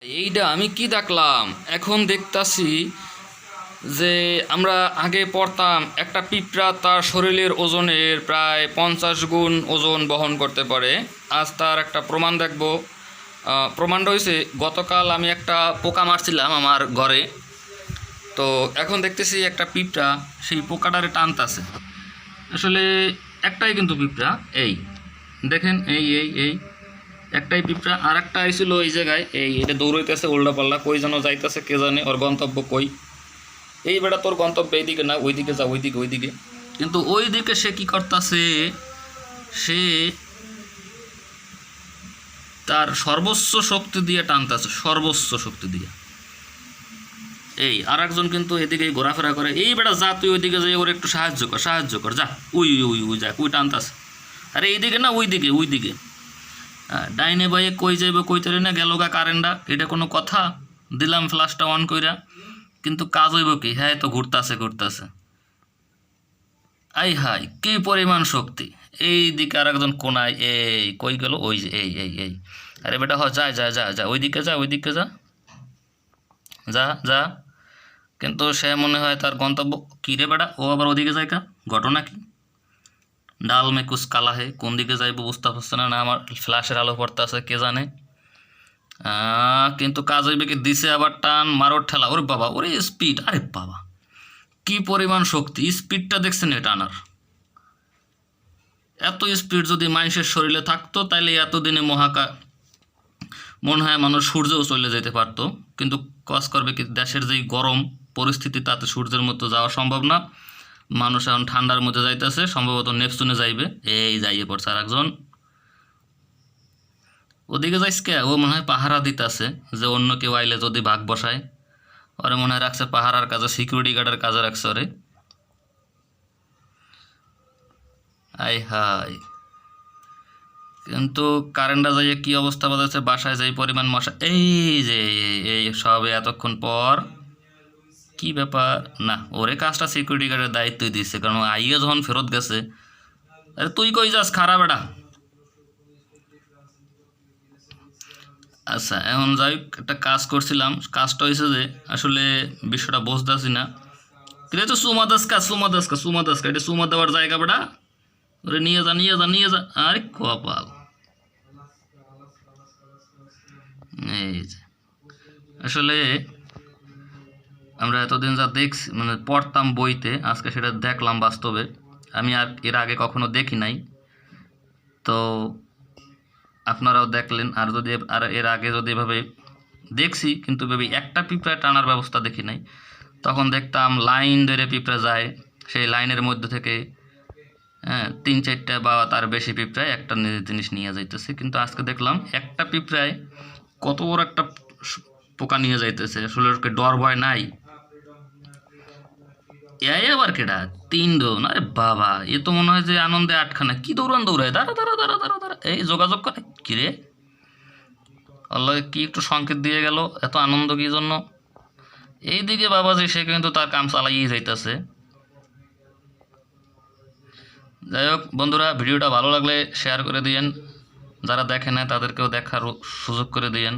এইটা আমি কি দেখলাম এখন দেখতাছি যে আমরা আগে পড়তাম একটা পিঁপড়া তার শরীরের ওজনের প্রায় 50 গুণ ওজন বহন করতে পারে। আজ তার একটা প্রমাণ দেখব। প্রমাণটা হয়েছে গতকাল আমি একটা পোকা মারছিলাম আমার ঘরে। তো এখন দেখতেছি একটা পিঁপড়া সেই পোকাটারে টানতাছে। আসলে একটাই কিন্তু পিঁপড়া, এই দেখেন, এই এই এই একটাই পিঁপড়া। আর একটা আইছিল এই জায়গায়, এটা দৌড়াইতেছে উল্টা পাল্লা, কই যেন যাইতেছে কে জানে, ওর গন্তব্য কই। এই বেটা তোর গন্তব্য এইদিকে না, ওইদিকে যা, ওইদিকে ওইদিকে। কিন্তু ওইদিকে সে কি করতেছে, সে তার সর্বোচ্চ শক্তি দিয়ে টানতেছে, সর্বোচ্চ শক্তি দিয়ে। এই আর একজন কিন্তু এদিকেই ঘোরাফেরা করে। এই বেটা যা, তুই ওইদিকে যাই, ওর একটু সাহায্য কর, সাহায্য কর, যা, উই উই উই যা, ওই টানতাছে। আরে এইদিকে না, ওইদিকে ওইদিকে। ডাইনে বাইয়ে কই যাইব কইতে না, গেল গা কারেন্টটা, এটা কোনো কথা? দিলাম ফ্লাশটা অন কইরা, কিন্তু কাজ হইব কি? হ্যাঁ, তো ঘুরতাছে ঘুরতাছে। আই হাই, কি পরিমাণ শক্তি! এই দিকে আর একজন কোনায়, এই কই গেল, ওই যে এই এই এই। আরে বেটা হ, যা যা যা যা, ওইদিকে যা, ওইদিকে যা, যা যা। কিন্তু সে মনে হয় তার গন্তব্য কী রে বেটা, ও আবার ওদিকে যায় কা, ঘটনা কি? ডাল মে কুছ কালা হে, কোন দিকে যাইব বুঝতে পারছে না, না আমার ফ্ল্যাশের আলো পড়তে আছে কে জানে। কিন্তু কাজ হইবে কি, দিছে আবার টান, মারোর ঠেলা, ওরে বাবা, ওরে স্পিড, আরে বাবা কি পরিমাণ শক্তি! স্পিডটা দেখছেন এটা আনার? এত স্পিড যদি মানুষের শরীরে থাকতো তাইলে এতদিনে মনে হয় মানুষ সূর্যও চলে যেতে পারতো। কিন্তু কাজ করবে কি, দেশের যেই গরম পরিস্থিতি, তাতে সূর্যের মধ্যে যাওয়া সম্ভব না। মানুষ এখন ঠান্ডার মধ্যে যাইতেছে, সম্ভবত নেপচুনে যাইবে। এই যাইয়ে পড়ছে আর একজন, ওদিকে যাইস কে? ও মনে হয় পাহারা দিতেছে যে অন্য কেউ আইলে যদি ভাগ বসায়। ওরে মনে হয় রাখছে পাহারার কাজে, সিকিউরিটি গার্ডের কাজে রাখছে ওরে। আই হাই, কিন্তু কারেন্টটা যাইয়ে কি অবস্থা বাজাচ্ছে, বাসায় যাই পরিমাণ মশা। এই যে এই সবে এতক্ষণ পর, কি ব্যাপার না, ওরে কাজটা সিকিউরিটি গার্ডের দায়িত্বই দিচ্ছে, কারণ আইয়ে যখন ফেরত গেছে। আরে তুই কই যাস, খারাপ এটা। আচ্ছা, এখন যাই, একটা কাজ করছিলাম, কাজটা হয়েছে যে আসলে বিষয়টা বুঝতেছি না। কিন্তু তো সুমাদাসকা সুমাদাসকা সুমাদাসকা, এটা সুমা দেওয়ার জায়গা বেটা, ওরে নিয়ে যা নিয়ে যা নিয়ে যা। আরে কপাল, এই যে আসলে আমরা এতদিন যা দেখছি, মানে পড়তাম বইতে, আজকে সেটা দেখলাম বাস্তবে। আমি আর এর আগে কখনো দেখি নাই। তো আপনারাও দেখলেন। আর যদি আর এর আগে যদি এভাবে দেখছি, কিন্তু ভেবে একটা পিঁপড়ায় টানার ব্যবস্থা দেখি নাই। তখন দেখতাম লাইন ধরে পিঁপড়া যায়, সেই লাইনের মধ্যে থেকে 3-4টা বা তার বেশি পিঁপড়ায় একটা জিনিস নিয়ে যাইতেছে। কিন্তু আজকে দেখলাম একটা পিঁপড়ায় কত বড় একটা পোকা নিয়ে যাইতেছে, আসলে ওকে ডর ভয় নাই। এই আবার কেডা, 3 জন! আরে বাবা, এ তো মনে হয় যে আনন্দে আটখানা, কি দৌড়ান দৌড়ায়, দাঁড়া দাঁড়া দাঁড়া দাঁড়া দাঁড়া, এই যোগাযোগ করে কিরে, আল্লাহ কি একটু সংকেত দিয়ে গেল, এত আনন্দ কি জন্য? এইদিকে বাবাজি সে কিন্তু তার কাম চালাইয়ে যাইতেছে। যাই হোক বন্ধুরা, ভিডিওটা ভালো লাগলে শেয়ার করে দিয়েন, যারা দেখে না তাদেরকেও দেখার সুযোগ করে দিয়েন।